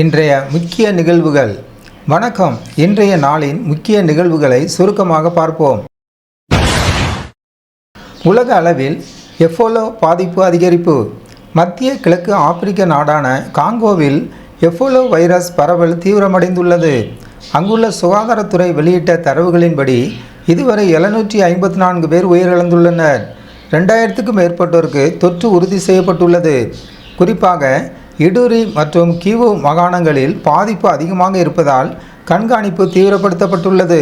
இன்றைய முக்கிய நிகழ்வுகள். வணக்கம். இன்றைய நாளின் முக்கிய நிகழ்வுகளை சுருக்கமாக பார்ப்போம். உலக அளவில் எபோலா பாதிப்பு அதிகரிப்பு. மத்திய கிழக்கு ஆப்பிரிக்க நாடான காங்கோவில் எபோலா வைரஸ் பரவல் தீவிரமடைந்துள்ளது. அங்குள்ள சுகாதாரத்துறை வெளியிட்ட தரவுகளின்படி இதுவரை 754 பேர் உயிரிழந்துள்ளனர். 2000க்கும் மேற்பட்டோருக்கு தொற்று உறுதி செய்யப்பட்டுள்ளது. குறிப்பாக இடூரி மற்றும் கிவு மாகாணங்களில் பாதிப்பு அதிகமாக இருப்பதால் கண்காணிப்பு தீவிரப்படுத்தப்பட்டுள்ளது.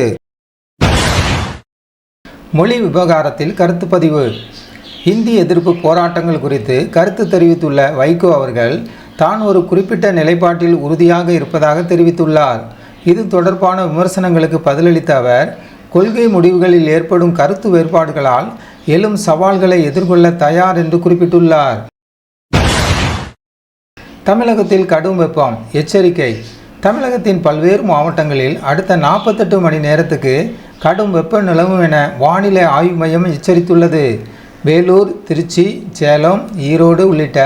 மொழி விவகாரத்தில் கருத்து பதிவு. இந்தி எதிர்ப்பு போராட்டங்கள் குறித்து கருத்து தெரிவித்துள்ள வைகோ அவர்கள் தான் ஒரு குறிப்பிட்ட நிலைப்பாட்டில் உறுதியாக இருப்பதாக தெரிவித்துள்ளார். இது தொடர்பான விமர்சனங்களுக்கு பதிலளித்த அவர், கொள்கை முடிவுகளில் ஏற்படும் கருத்து வேறுபாடுகளால் எழும் சவால்களை எதிர்கொள்ள தயார் என்று குறிப்பிட்டுள்ளார். தமிழகத்தில் கடும் வெப்பம் எச்சரிக்கை. தமிழகத்தின் பல்வேறு மாவட்டங்களில் அடுத்த 48 மணி நேரத்துக்கு கடும் வெப்பம் நிலவும் என வானிலை ஆய்வு மையம் எச்சரித்துள்ளது. வேலூர், திருச்சி, சேலம், ஈரோடு உள்ளிட்ட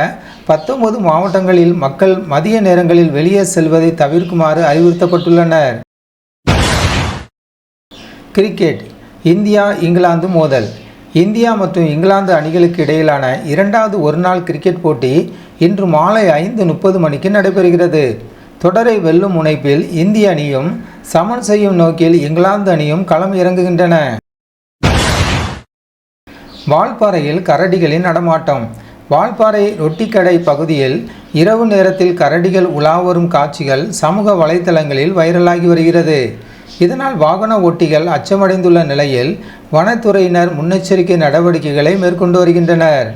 19 மாவட்டங்களில் மக்கள் மதிய நேரங்களில் வெளியே செல்வதை தவிர்க்குமாறு அறிவுறுத்தப்பட்டுள்ளனர். கிரிக்கெட். இந்தியா இங்கிலாந்து மோதல். இந்தியா மற்றும் இங்கிலாந்து அணிகளுக்கு இடையிலான 2வது ஒருநாள் கிரிக்கெட் போட்டி இன்று மாலை 5:30 மணிக்கு நடைபெறுகிறது. தொடரை வெல்லும் முனைப்பில் இந்திய அணியும் சமன் செய்யும் நோக்கில் இங்கிலாந்து அணியும் களம் இறங்குகின்றன. வால்பாறையில் கரடிகளின் நடமாட்டம். வால்பாறை ரொட்டிக்கடை பகுதியில் இரவு நேரத்தில் கரடிகள் உலாவரும் காட்சிகள் சமூக வலைதளங்களில் வைரலாகி வருகிறது. இதனால் வாகன ஓட்டிகள் அச்சமடைந்துள்ள நிலையில் வனத்துறையினர் முன்னெச்சரிக்கை நடவடிக்கைகளை மேற்கொண்டு வருகின்றனர்.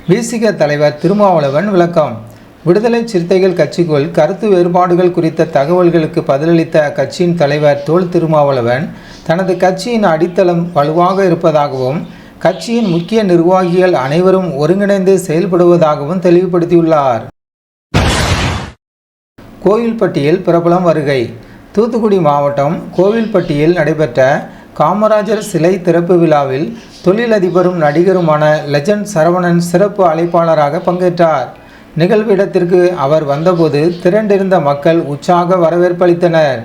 விசிக தலைவர் திருமாவளவன் விளக்கம். விடுதலை சிறுத்தைகள் கட்சிக்குள் கருத்து வேறுபாடுகள் குறித்த தகவல்களுக்கு பதிலளித்த அக்கட்சியின் தலைவர் தொல் திருமாவளவன் தனது கட்சியின் அடித்தளம் வலுவாக இருப்பதாகவும் கட்சியின் முக்கிய நிர்வாகிகள் அனைவரும் ஒருங்கிணைந்து செயல்படுவதாகவும் தெளிவுபடுத்தியுள்ளார். கோவில்பட்டியில் பிரபலம் வருகை. தூத்துக்குடி மாவட்டம் கோவில்பட்டியில் நடைபெற்ற காமராஜர் சிலை திறப்பு விழாவில் தொழிலதிபரும் நடிகருமான லெஜண்ட் சரவணன் சிறப்பு அழைப்பாளராக பங்கேற்றார். நிகழ்விடத்திற்கு அவர் வந்தபோது திரண்டிருந்த மக்கள் உற்சாக வரவேற்பளித்தனர்.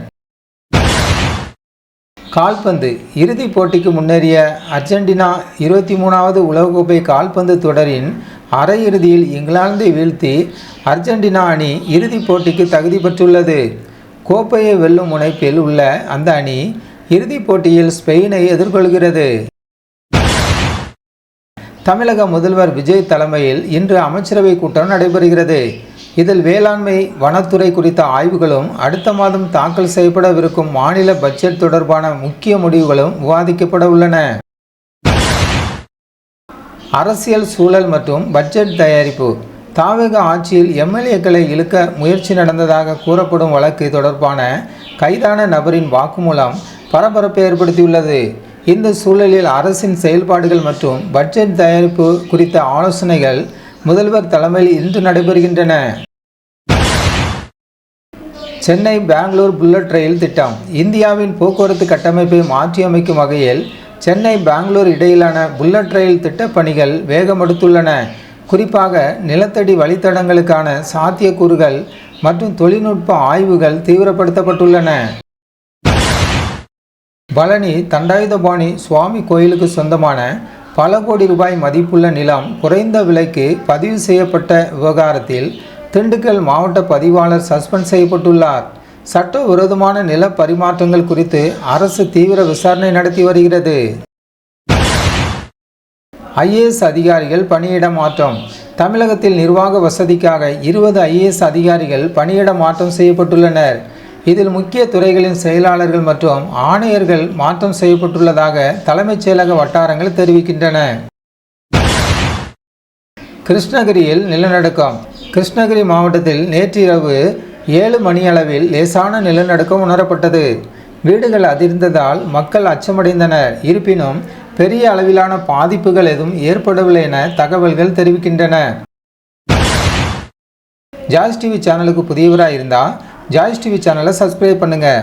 கால்பந்து. இறுதிப் போட்டிக்கு முன்னேறிய அர்ஜென்டினா 23வது உலகக்கோப்பை கால்பந்து தொடரின் அரையிறுதியில் இங்கிலாந்தை வீழ்த்தி அர்ஜென்டினா அணி இறுதிப் போட்டிக்கு தகுதி பெற்றுள்ளது. கோப்பையை வெல்லும் முனைப்பில் உள்ள அந்த அணி இறுதிப் போட்டியில் ஸ்பெயினை எதிர்கொள்கிறது. தமிழக முதல்வர் விஜய் தலைமையில் இன்று அமைச்சரவை கூட்டம் நடைபெறுகிறது. இதில் வேளாண்மை, வனத்துறை குறித்த ஆய்வுகளும் அடுத்த மாதம் தாக்கல் செய்யப்படவிருக்கும் மாநில பட்ஜெட் தொடர்பான முக்கிய முடிவுகளும் விவாதிக்கப்பட உள்ளன. அரசியல் சூழல் மற்றும் பட்ஜெட் தயாரிப்பு. தாவேக ஆட்சியில் எம்எல்ஏக்களை இழுக்க முயற்சி நடந்ததாக கூறப்படும் வழக்கு தொடர்பான கைதான நபரின் வாக்குமூலம் பரபரப்பை ஏற்படுத்தியுள்ளது. இந்த சூழலில் அரசின் செயல்பாடுகள் மற்றும் பட்ஜெட் தயாரிப்பு குறித்த ஆலோசனைகள் முதல்வர் தலைமையில் இன்று நடைபெறுகின்றன. சென்னை பெங்களூர் புல்லட் ரயில் திட்டம். இந்தியாவின் போக்குவரத்து கட்டமைப்பை மாற்றியமைக்கும் வகையில் சென்னை பெங்களூர் இடையிலான புல்லட் ரயில் திட்டப் பணிகள் வேகமெடுத்துள்ளன. குறிப்பாக நிலத்தடி வழித்தடங்களுக்கான சாத்தியக்கூறுகள் மற்றும் தொழில்நுட்ப ஆய்வுகள் தீவிரப்படுத்தப்பட்டுள்ளன. பழனி தண்டாயுதபாணி சுவாமி கோயிலுக்கு சொந்தமான பல கோடி ரூபாய் மதிப்புள்ள நிலம் குறைந்த விலைக்கு பதிவு செய்யப்பட்ட விவகாரத்தில் திண்டுக்கல் மாவட்ட பதிவாளர் சஸ்பெண்ட் செய்யப்பட்டுள்ளார். சட்டவிரோதமான நில பரிமாற்றங்கள் குறித்து அரசு தீவிர விசாரணை நடத்தி வருகிறது. ஐஏஎஸ் அதிகாரிகள் பணியிட மாற்றம். தமிழகத்தில் நிர்வாக வசதிக்காக 20 ஐஏஎஸ் அதிகாரிகள் பணியிட மாற்றம் செய்யப்பட்டுள்ளனர். இதில் முக்கிய துறைகளின் செயலாளர்கள் மற்றும் ஆணையர்கள் மாற்றம் செய்யப்பட்டுள்ளதாக தலைமைச் செயலக வட்டாரங்கள் தெரிவிக்கின்றன. கிருஷ்ணகிரியில் நிலநடுக்கம். கிருஷ்ணகிரி மாவட்டத்தில் நேற்று இரவு 7 மணியளவில் லேசான நிலநடுக்கம் உணரப்பட்டது. வீடுகள் அதிர்ந்ததால் மக்கள் அச்சமடைந்தனர். இருப்பினும் பெரிய அளவிலான பாதிப்புகள் எதுவும் ஏற்படவில்லை என தகவல்கள் தெரிவிக்கின்றன. ஜாய்ஸ் டிவி சேனலுக்கு புதியவராக இருந்தால் ஜாய்ஸ் டிவி சேனலை சப்ஸ்கிரைப் பண்ணுங்கள்.